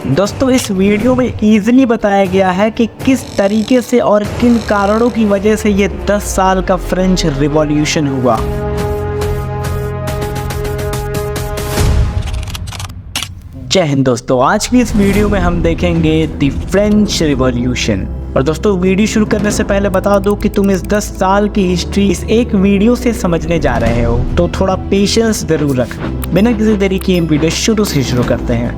दोस्तों इस वीडियो में इजीली बताया गया है कि किस तरीके से और किन कारणों की वजह से ये 10 साल का फ्रेंच रिवॉल्यूशन हुआ। जय हिंद दोस्तों, आज की इस वीडियो में हम देखेंगे द फ्रेंच रिवॉल्यूशन। और दोस्तों वीडियो शुरू करने से पहले बता दो कि तुम इस 10 साल की हिस्ट्री इस एक वीडियो से समझने जा रहे हो, तो थोड़ा पेशेंस जरूर रखना। बिना किसी देरी किए वीडियो शुरू से शुरू करते हैं।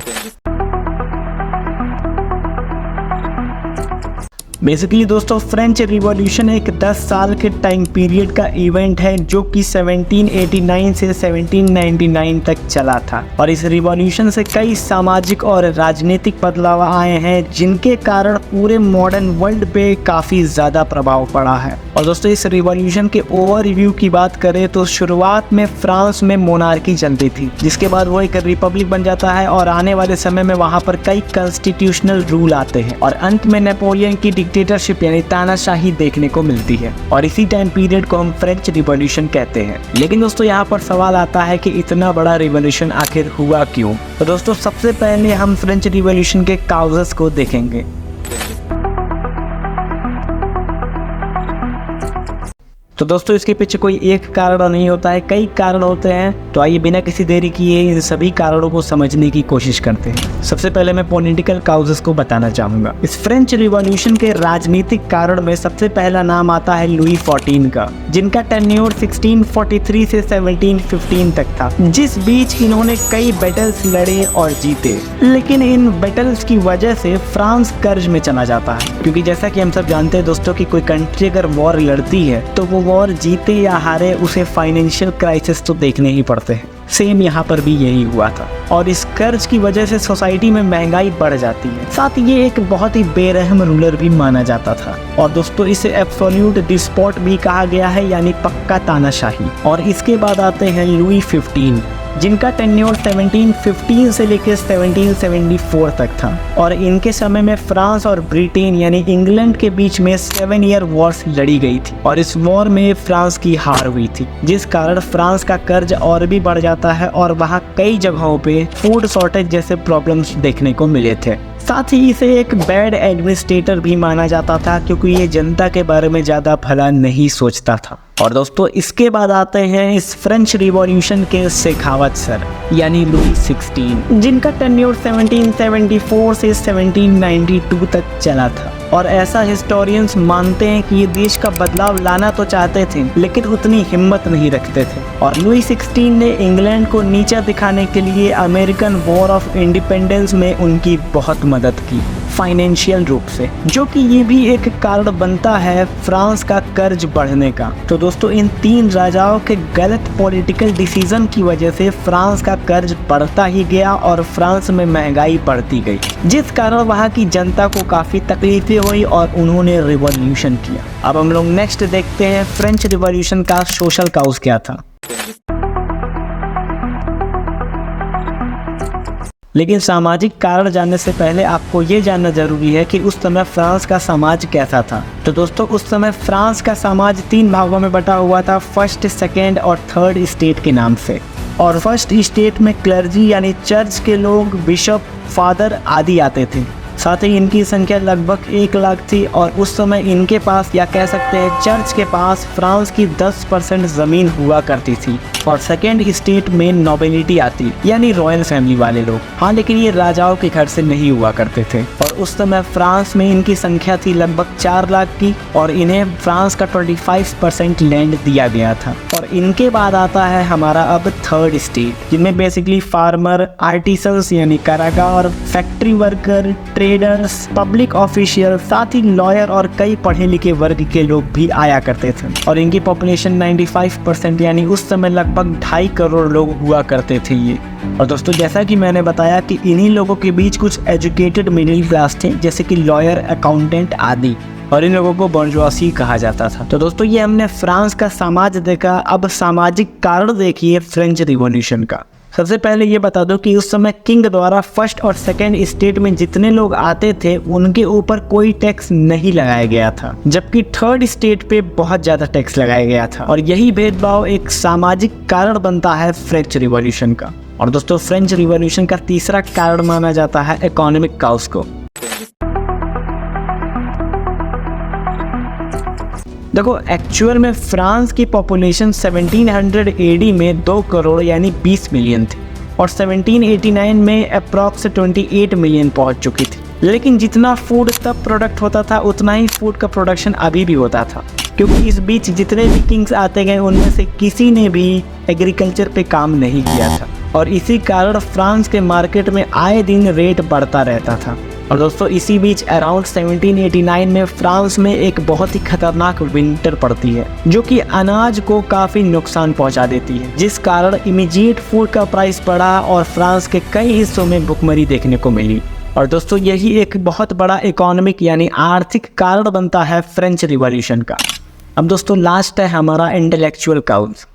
बेसिकली दोस्तों फ्रेंच रिवॉल्यूशन एक 10 साल के टाइम पीरियड का इवेंट है जो कि 1789 से 1799 तक चला था। और इस रिवॉल्यूशन से कई सामाजिक और राजनीतिक बदलाव आए हैं जिनके कारण पूरे मॉडर्न वर्ल्ड पे काफ़ी ज़्यादा प्रभाव पड़ा है। और दोस्तों इस रिवॉल्यूशन के ओवरव्यू की बात करें तो शुरुआत में फ्रांस में मोनार्की चलती थी, जिसके बाद वो एक रिपब्लिक बन जाता है और आने वाले समय में वहाँ पर कई कॉन्स्टिट्यूशनल रूल आते हैं और अंत में नेपोलियन की डिक्टेटरशिप यानी तानाशाही देखने को मिलती है। और इसी टाइम पीरियड को हम फ्रेंच रिवॉल्यूशन कहते हैं। लेकिन दोस्तों यहाँ पर सवाल आता है कि इतना बड़ा रिवॉल्यूशन आखिर हुआ क्यों। तो दोस्तों सबसे पहले हम फ्रेंच रिवॉल्यूशन के काउजेस को देखेंगे। तो दोस्तों इसके पीछे कोई एक कारण नहीं होता है, कई कारण होते हैं। तो आइए बिना किसी देरी किए इन सभी कारणों को समझने की कोशिश करते हैं। सबसे पहले मैं पॉलिटिकल काउजेस को बताना चाहूंगा। इस फ्रेंच रिवॉल्यूशन के राजनीतिक कारण में सबसे पहला नाम आता है लुई 14 का, जिनका टेन्योर 1643 से 1715 तक था, जिस बीच इन्होंने कई बैटल्स लड़े और जीते। लेकिन इन बैटल्स की वजह से फ्रांस कर्ज में चला जाता है, क्योंकि जैसा कि हम सब जानते हैं दोस्तों कि कोई कंट्री अगर वॉर लड़ती है तो वो वॉर जीते या हारे उसे फाइनेंशियल क्राइसिस तो देखने ही पड़ते हैं। सेम यहाँ पर भी यही हुआ था और इस कर्ज की वजह से सोसाइटी में महंगाई बढ़ जाती है। साथ ही ये एक बहुत ही बेरहम रूलर भी माना जाता था। और दोस्तों इसे एब्सोल्यूट डिस्पोट भी कहा गया है, यानी पक्का तानाशाही। और इसके बाद आते हैं लुई 15, जिनका टेन्योर 1715 से लेकर 1774 तक था। और इनके समय में फ्रांस और ब्रिटेन यानी इंग्लैंड के बीच में 7 ईयर वॉर्स लड़ी गई थी और इस वॉर में फ्रांस की हार हुई थी, जिस कारण फ्रांस का कर्ज और भी बढ़ जाता है और वहाँ कई जगहों पे फूड शॉर्टेज जैसे प्रॉब्लम्स देखने को मिले थे। साथ ही इसे एक बैड एडमिनिस्ट्रेटर भी माना जाता था, क्योंकि ये जनता के बारे में ज़्यादा भला नहीं सोचता था। और दोस्तों इसके बाद आते हैं इस फ्रेंच रिवॉल्यूशन के शेखावत सर यानी लुई 16, जिनका टेन्योर 1774 से 1792 तक चला था। और ऐसा हिस्टोरियंस मानते हैं कि ये देश का बदलाव लाना तो चाहते थे लेकिन उतनी हिम्मत नहीं रखते थे। और लुई 16 ने इंग्लैंड को नीचा दिखाने के लिए अमेरिकन वॉर ऑफ इंडिपेंडेंस में उनकी बहुत मदद की फाइनेंशियल रूप से, जो कि ये भी एक कारण बनता है फ्रांस का कर्ज बढ़ने का। तो दोस्तों इन 3 राजाओं के गलत पॉलिटिकल डिसीजन की वजह से फ्रांस का कर्ज बढ़ता ही गया और फ्रांस में महंगाई बढ़ती गई, जिस कारण वहाँ की जनता को काफ़ी तकलीफें हुई और उन्होंने रिवॉल्यूशन किया। अब हम लोग नेक्स्ट देखते हैं फ्रेंच रिवॉल्यूशन का सोशल काउज क्या था। लेकिन सामाजिक कारण जानने से पहले आपको ये जानना जरूरी है कि उस समय फ्रांस का समाज कैसा था। तो दोस्तों उस समय फ्रांस का समाज 3 भागों में बटा हुआ था, फर्स्ट, सेकेंड और थर्ड स्टेट के नाम से। और फर्स्ट स्टेट में क्लर्जी यानी चर्च के लोग, बिशप, फादर आदि आते थे। साथ ही इनकी संख्या लगभग 1 लाख थी और उस समय इनके पास या कह सकते हैं चर्च के पास फ्रांस की 10% ज़मीन हुआ करती थी। और सेकेंड स्टेट में नोबिलिटी आती यानी रॉयल फैमिली वाले लोग। हाँ, लेकिन ये राजाओं के घर से नहीं हुआ करते थे। और उस समय फ्रांस में इनकी संख्या थी लगभग 4 लाख की और इन्हें फ्रांस का 25% लैंड दिया गया था। और इनके बाद आता है हमारा अब थर्ड स्टेट, जिनमें बेसिकली फार्मर, आर्टिसंस यानी कारागार, factory worker, traders, public official, साथ ही लॉयर और कई पढ़े लिखे वर्ग के लोग भी आया करते थे। और इनकी पॉपुलेशन 95% यानी उस समय लगभग 2.5 करोड़ लोग हुआ करते थे ये। और दोस्तों जैसा कि मैंने बताया कि इन्हीं लोगों के बीच कुछ एजुकेटेड मिडिल क्लास थे, जैसे कि लॉयर, अकाउंटेंट आदि, और इन लोगों को बर्जुआसी कहा जाता था। तो दोस्तों ये हमने फ्रांस का समाज देखा। अब सामाजिक कारण देखिए फ्रेंच रिवॉल्यूशन का। सबसे पहले ये बता दो कि उस समय किंग द्वारा फर्स्ट और सेकेंड स्टेट में जितने लोग आते थे उनके ऊपर कोई टैक्स नहीं लगाया गया था, जबकि थर्ड स्टेट पे बहुत ज्यादा टैक्स लगाया गया था। और यही भेदभाव एक सामाजिक कारण बनता है फ्रेंच रिवॉल्यूशन का। और दोस्तों फ्रेंच रिवॉल्यूशन का तीसरा कारण माना जाता है इकोनॉमिक काउस को। देखो एक्चुअल में फ्रांस की पॉपुलेशन 1700 एडी में 2 करोड़ यानी 20 मिलियन थी और 1789 में अप्रॉक्स 28 मिलियन पहुंच चुकी थी। लेकिन जितना फूड तब प्रोडक्ट होता था उतना ही फूड का प्रोडक्शन अभी भी होता था, क्योंकि इस बीच जितने भी किंग्स आते गए उनमें से किसी ने भी एग्रीकल्चर पे काम नहीं किया था और इसी कारण फ्रांस के मार्केट में आए दिन रेट बढ़ता रहता था। और दोस्तों इसी बीच अराउंड 1789 में फ्रांस में एक बहुत ही खतरनाक विंटर पड़ती है जो कि अनाज को काफ़ी नुकसान पहुंचा देती है, जिस कारण इमीडिएट फूड का प्राइस बढ़ा और फ्रांस के कई हिस्सों में भुखमरी देखने को मिली। और दोस्तों यही एक बहुत बड़ा इकोनॉमिक यानी आर्थिक कारण बनता है फ्रेंच रिवॉल्यूशन का। अब दोस्तों लास्ट है हमारा इंटेलेक्चुअल काउस।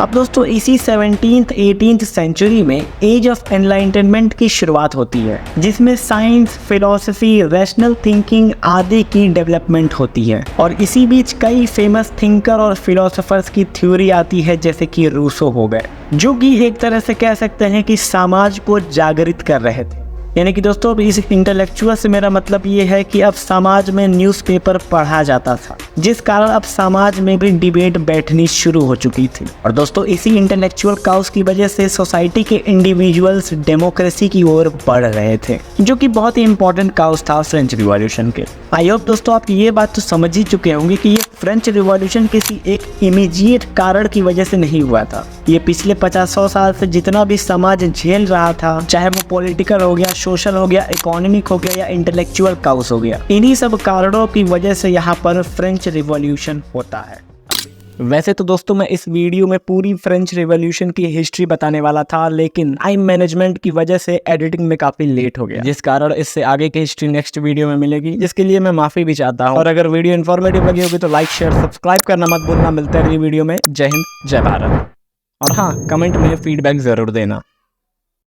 अब दोस्तों इसी 17th-18th सेंचुरी में एज ऑफ एनलाइटनमेंट की शुरुआत होती है, जिसमें साइंस, फिलॉसफी, रैशनल थिंकिंग आदि की डेवलपमेंट होती है। और इसी बीच कई फेमस थिंकर और फिलोसोफर्स की थ्योरी आती है, जैसे कि रूसो हो गए, जो कि एक तरह से कह सकते हैं कि समाज को जागृत कर रहे थे। यानी कि दोस्तों इस इंटेलेक्चुअल से मेरा मतलब ये है कि अब समाज में न्यूज़पेपर पढ़ा जाता था, जिस कारण अब समाज में भी डिबेट बैठनी शुरू हो चुकी थी। और दोस्तों इसी इंटेलेक्चुअल काउस की वजह से सोसाइटी के इंडिविजुअल्स डेमोक्रेसी की ओर बढ़ रहे थे, जो कि बहुत ही इंपॉर्टेंट काउस था फ्रेंच रिवॉल्यूशन के। आई होप दोस्तों आप ये बात तो समझ ही चुके होंगे कि ये फ्रेंच रिवॉल्यूशन किसी एक इमीडिएट कारण की वजह से नहीं हुआ था। ये पिछले 50-100 साल से जितना भी समाज झेल रहा था, चाहे वो पॉलिटिकल हो गया, सोशल हो गया, इकोनॉमिक हो गया या इंटेलेक्चुअल काउस हो गया, इन्हीं सब कारणों की वजह से यहाँ पर फ्रेंच रिवॉल्यूशन होता है। वैसे तो दोस्तों मैं इस वीडियो में पूरी फ्रेंच रिवॉल्यूशन की हिस्ट्री बताने वाला था, लेकिन टाइम मैनेजमेंट की वजह से एडिटिंग में काफ़ी लेट हो गया, जिस कारण इससे आगे की हिस्ट्री नेक्स्ट वीडियो में मिलेगी, जिसके लिए मैं माफ़ी भी चाहता हूँ। और अगर वीडियो इन्फॉर्मेटिव लगी होगी तो लाइक, शेयर, सब्सक्राइब करना मत भूलना। मिलते हैं अगली वीडियो में। जय हिंद, जय भारत। और हाँ, कमेंट में फीडबैक ज़रूर देना।